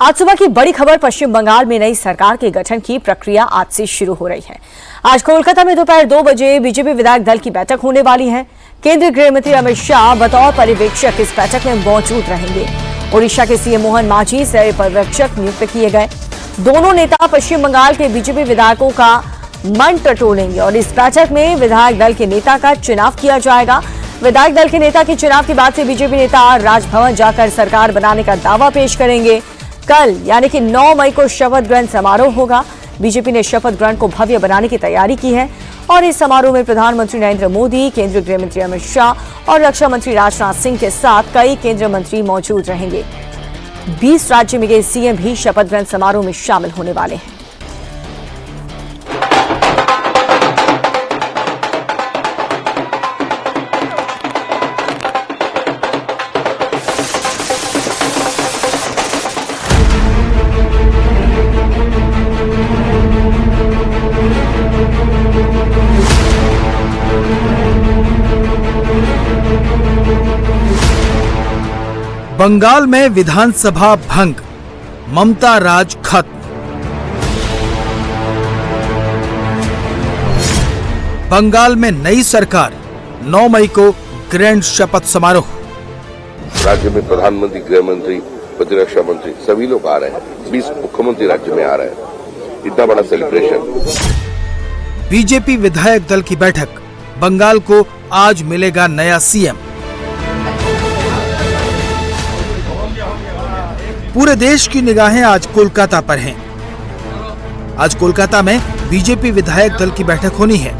आज सुबह की बड़ी खबर, पश्चिम बंगाल में नई सरकार के गठन की प्रक्रिया आज से शुरू हो रही है। आज कोलकाता में दोपहर 2 बजे बीजेपी विधायक दल की बैठक होने वाली है। केंद्रीय गृह मंत्री अमित शाह बतौर पर्यवेक्षक इस बैठक में मौजूद रहेंगे। ओडिशा के सीएम मोहन मांझी सह पर्यवेक्षक नियुक्त किए गए। दोनों नेता पश्चिम बंगाल के बीजेपी विधायकों का मन टटोलेंगे और इस बैठक में विधायक दल के नेता का चुनाव किया जाएगा। विधायक दल के नेता के चुनाव के बाद से बीजेपी नेता राजभवन जाकर सरकार बनाने का दावा पेश करेंगे। कल यानी कि 9 मई को शपथ ग्रहण समारोह होगा। बीजेपी ने शपथ ग्रहण को भव्य बनाने की तैयारी की है और इस समारोह में प्रधानमंत्री नरेंद्र मोदी, केंद्रीय गृह मंत्री अमित शाह और रक्षा मंत्री राजनाथ सिंह के साथ कई केंद्रीय मंत्री मौजूद रहेंगे। 20 राज्य में गए सीएम भी शपथ ग्रहण समारोह में शामिल होने वाले हैं। बंगाल में विधानसभा भंग, ममता राज खत्म। बंगाल में नई सरकार, 9 मई को ग्रैंड शपथ समारोह। राज्य में प्रधानमंत्री, गृह मंत्री, प्रतिरक्षा मंत्री सभी लोग आ रहे हैं। 20 मुख्यमंत्री राज्य में आ रहे हैं। इतना बड़ा सेलिब्रेशन। बीजेपी विधायक दल की बैठक, बंगाल को आज मिलेगा नया सीएम। पूरे देश की निगाहें आज कोलकाता पर हैं। आज कोलकाता में बीजेपी विधायक दल की बैठक होनी है।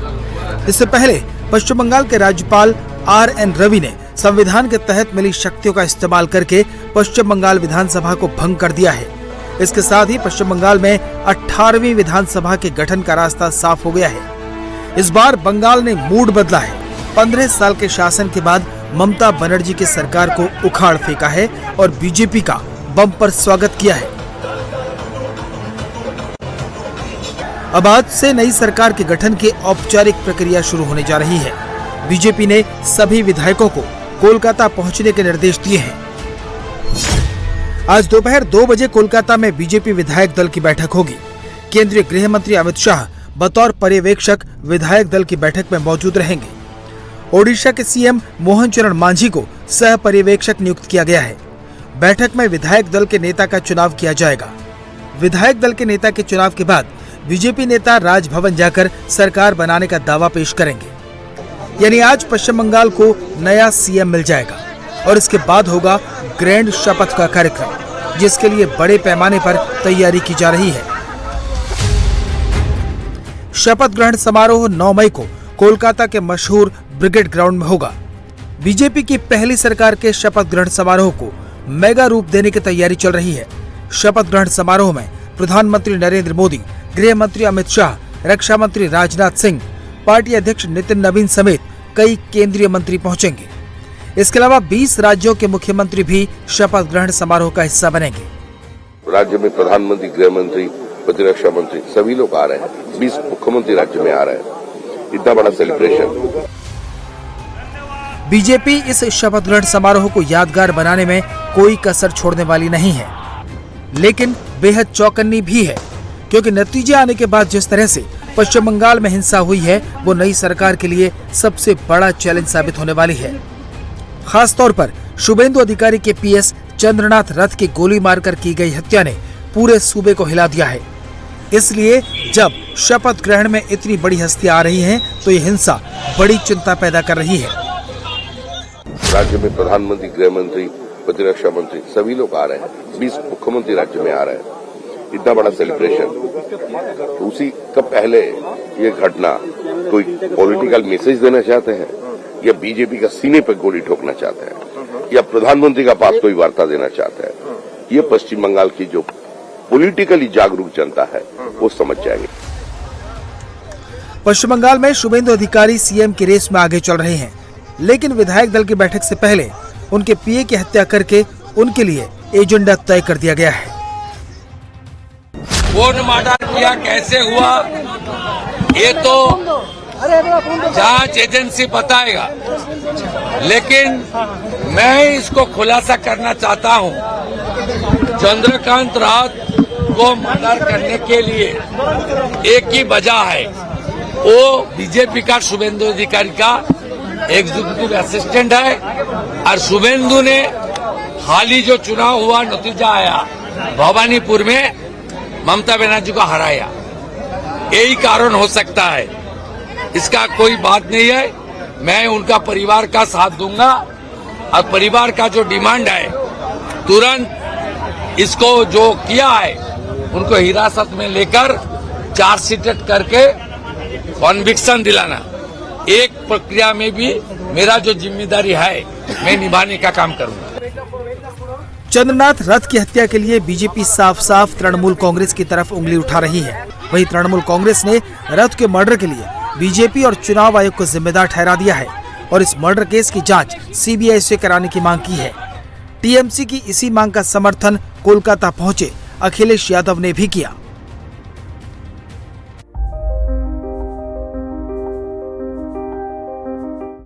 इससे पहले पश्चिम बंगाल के राज्यपाल RN रवि ने संविधान के तहत मिली शक्तियों का इस्तेमाल करके पश्चिम बंगाल विधानसभा को भंग कर दिया है। इसके साथ ही पश्चिम बंगाल में 18वीं विधानसभा के गठन का रास्ता साफ हो गया है। इस बार बंगाल ने मूड बदला है। 15 साल के शासन के बाद ममता बनर्जी की सरकार को उखाड़ फेंका है और बीजेपी का बम्पर स्वागत किया है। अब आज से नई सरकार के गठन की औपचारिक प्रक्रिया शुरू होने जा रही है। बीजेपी ने सभी विधायकों को कोलकाता पहुंचने के निर्देश दिए हैं। आज दोपहर 2 बजे कोलकाता में बीजेपी विधायक दल की बैठक होगी। केंद्रीय गृह मंत्री अमित शाह बतौर पर्यवेक्षक विधायक दल की बैठक में मौजूद रहेंगे। ओडिशा के सीएम मोहन चरण मांझी को सह पर्यवेक्षक नियुक्त किया गया है। बैठक में विधायक दल के नेता का चुनाव किया जाएगा। विधायक दल के नेता के चुनाव के बाद बीजेपी नेता राजभवन जाकर सरकार बनाने का दावा पेश करेंगे। यानी आज पश्चिम बंगाल को नया सीएम मिल जाएगा और इसके बाद होगा ग्रैंड शपथ का कार्यक्रम, जिसके लिए बड़े पैमाने पर तैयारी की जा रही है। शपथ ग्रहण समारोह 9 मई को कोलकाता के मशहूर ब्रिगेड ग्राउंड में होगा। बीजेपी की पहली सरकार के शपथ ग्रहण समारोह को मेगा रूप देने की तैयारी चल रही है। शपथ ग्रहण समारोह में प्रधानमंत्री नरेंद्र मोदी, गृह मंत्री अमित शाह, रक्षा मंत्री राजनाथ सिंह, पार्टी अध्यक्ष नितिन नवीन समेत कई केंद्रीय मंत्री पहुंचेंगे। इसके अलावा 20 राज्यों के मुख्यमंत्री भी शपथ ग्रहण समारोह का हिस्सा बनेंगे। राज्य में प्रधानमंत्री, गृह मंत्री, प्रतिरक्षा मंत्री सभी लोग आ रहे हैं। 20 मुख्यमंत्री राज्य में आ रहे हैं। इतना बड़ा सेलिब्रेशन। बीजेपी इस शपथ ग्रहण समारोह को यादगार बनाने में कोई कसर छोड़ने वाली नहीं है, लेकिन बेहद चौकन्नी भी है, क्योंकि नतीजे आने के बाद जिस तरह से पश्चिम बंगाल में हिंसा हुई है, वो नई सरकार के लिए सबसे बड़ा चैलेंज साबित होने वाली है। खासतौर पर शुभेंदु अधिकारी के PS चंद्रनाथ रथ की गोली मारकर की गई हत्या ने पूरे सूबे को हिला दिया है। इसलिए जब शपथ ग्रहण में इतनी बड़ी हस्तियां आ रही हैं, तो ये हिंसा बड़ी चिंता पैदा कर रही है। राज्य में प्रधानमंत्री, गृह मंत्री, प्रतिरक्षा मंत्री सभी लोग आ रहे हैं। 20 मुख्यमंत्री राज्य में आ रहे हैं। इतना बड़ा सेलिब्रेशन। उसी का पहले ये घटना कोई पॉलिटिकल मैसेज देना चाहते हैं या बीजेपी का सीने पर गोली ठोकना चाहते हैं या प्रधानमंत्री का पास कोई वार्ता देना चाहते हैं, ये पश्चिम बंगाल की जो पॉलिटिकली जागरूक जनता है वो समझ जाएगी। पश्चिम बंगाल में शुभेंदु अधिकारी सीएम की रेस में आगे चल रहे हैं, लेकिन विधायक दल की बैठक से पहले उनके PA की हत्या करके उनके लिए एजेंडा तय कर दिया गया है। कौन मर्डर किया, कैसे हुआ, ये तो जांच एजेंसी बताएगा, लेकिन मैं इसको खुलासा करना चाहता हूं। चंद्रकांत राउत को मर्डर करने के लिए एक ही वजह है, वो बीजेपी का शुभेंदु अधिकारी का एग्जीक्यूटिव असिस्टेंट है और शुभेंदु ने हाल ही जो चुनाव हुआ नतीजा आया भवानीपुर में ममता बनर्जी को हराया, यही कारण हो सकता है। इसका कोई बात नहीं है। मैं उनका परिवार का साथ दूंगा और परिवार का जो डिमांड है तुरंत इसको जो किया है उनको हिरासत में लेकर चार्जशीट करके कॉन्विक्शन दिलाना, एक प्रक्रिया में भी मेरा जो जिम्मेदारी है मैं निभाने का काम करूंगा। चंद्रनाथ रथ की हत्या के लिए बीजेपी साफ साफ तृणमूल कांग्रेस की तरफ उंगली उठा रही है। वहीं तृणमूल कांग्रेस ने रथ के मर्डर के लिए बीजेपी और चुनाव आयोग को जिम्मेदार ठहरा दिया है और इस मर्डर केस की जांच सीबीआई से कराने की मांग की है। टीएमसी की इसी मांग का समर्थन कोलकाता पहुंचे अखिलेश यादव ने भी किया।